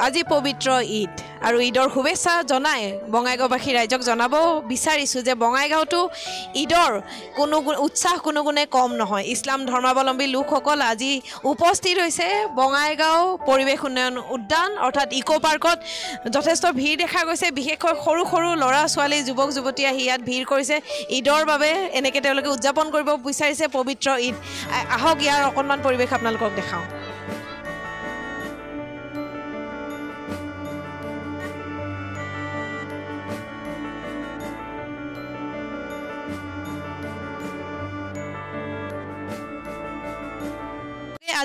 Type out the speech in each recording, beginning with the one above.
আজি পবিত্ৰ ঈদ আৰু ঈদৰ শুভেচ্ছা জনাই বঙাইগাঁওবাসী ৰাইজক জনাব বিচাৰিছোঁ যে বঙাইগাঁওতো ঈদৰ কোনো উৎসাহ কোনো গুণে কম নহয়। ইছলাম ধৰ্মাৱলম্বী লোকসকল আজি উপস্থিত হৈছে বঙাইগাঁও পৰিৱেশ উন্নয়ন উদ্যান অৰ্থাৎ ইকো পাৰ্কত। যথেষ্ট ভিৰ দেখা গৈছে, বিশেষকৈ সৰু সৰু ল'ৰা ছোৱালী যুৱক যুৱতী আহি ইয়াত ভিৰ কৰিছে ঈদৰ বাবে। এনেকৈ তেওঁলোকে উদযাপন কৰিব বিচাৰিছে পবিত্ৰ ঈদ। আহক ইয়াৰ অকণমান পৰিৱেশ আপোনালোকক দেখাওঁ।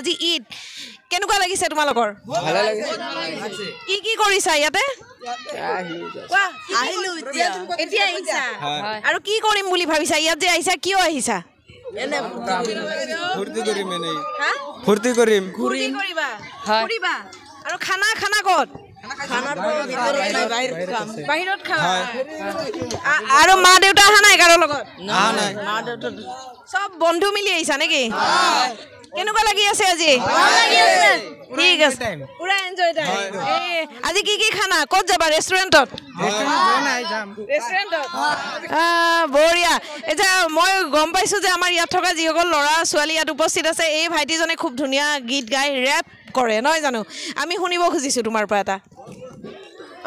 আজি ঈদ কেনেকুৱা লাগিছে তোমালোকৰ? ভালে লাগিছে। কি কি কৰিছা ইয়াতে? আৰু কি কৰিম বুলি ভাবিছা? ইয়াত যে আহিছা কিয় আহিছা? ফূৰ্তি কৰিম। আৰু খানা খানা ক'ত? বাহিৰত খাবা। আৰু মা দেউতা অহা নাই কাৰো লগত? চব বন্ধু মিলি আহিছা নেকি? কেনেকুৱা লাগি আছে আজি? ঠিক আছে, পুৰা এনজয় টাইম। আজি কি কি খানা? ক'ত যাবা? ৰেষ্টুৰেণ্টত? বঢ়িয়া। এতিয়া মই গম পাইছোঁ যে আমাৰ ইয়াত থকা যিসকল ল'ৰা ছোৱালী ইয়াত উপস্থিত আছে, এই ভাইটিজনে খুব ধুনীয়া গীত গাই ৰেপ কৰে নহয় জানো? আমি শুনিব খুজিছোঁ তোমাৰ পৰা এটা।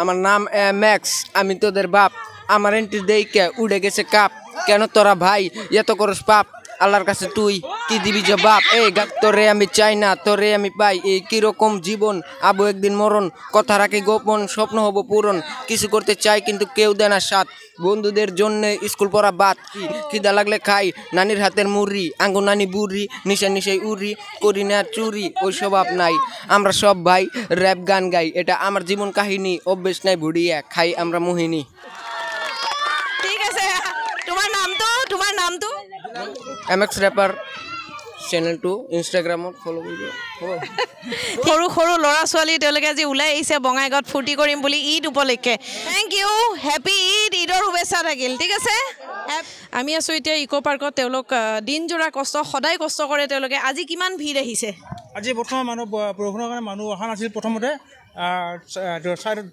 আমার নাম ম্যাক্স, আমি তোদের বাপ, আমার এন্ট্রি দেইকে উড়ে গেছে কাপ। কেন তোরা ভাই এত করস পাপ? আল্লাহর কাছে তুই কি দিবি জবাব? এই গাত তোরে আমি চাই না, তোরে আমি পাই। এই কিরকম জীবন, আবু একদিন মরণ, কথা রাখি গোপন, স্বপ্ন হব পূরণ। কিছু করতে চাই কিন্তু কেউ দেয় না সাথ, বন্ধুদের জন্য স্কুল পড়া বাদ। খিদা লাগলে খাই নানির হাতের মুড়ি, আঙ্গু নানি বুড়ি, নিশা নিশাই উড়ি, করি না চুরি, ওই স্বভাব নাই। আমরা সব ভাই র্যাপ গান গাই, এটা আমার জীবন কাহিনী, অভ্যেস নাই ভুড়িয়া, খাই আমরা মোহিনী। ঠিক আছে, তোমাৰ নামটো? MX ৰেপাৰ চেনেলটো ইনষ্টাগ্ৰামত ফ'ল' কৰিব। সৰু সৰু ল'ৰা ছোৱালী তেওঁলোকে আজি ওলাই আহিছে বঙাইগাঁৱত ফূৰ্তি কৰিম বুলি ঈদ উপলক্ষে। থেংক ইউ, হেপী ঈদ, ঈদৰ শুভেচ্ছা থাকিল। ঠিক আছে, আমি আছোঁ এতিয়া ইকো পাৰ্কত। তেওঁলোক দিনজোৰা সদায় কষ্ট কৰে তেওঁলোকে। আজি কিমান ভিৰ আহিছে? আজি বৰ্তমান মানুহ বৰষুণৰ কাৰণে মানুহ অহা নাছিল। প্ৰথমতে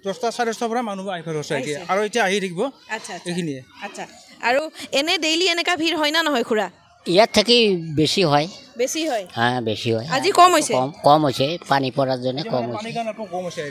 10টা 10:30 পৰা মানুহ আহিব হৈছে আৰু এতিয়া আহি থাকিব। এইখিনিয়ে। আচ্ছা, আৰু এনে ডেইলি এনেকুৱা ভিৰ হয় না নহয় খুৰা? ইয়াত থাকি বেছি হয়। বেছি হয়? হ্যাঁ বেছি হয়। আজি কম হৈছে? কম হৈছে, পানী পৰাৰ জন্য কম হৈছে। পানীৰ কাৰণে কম হৈছে।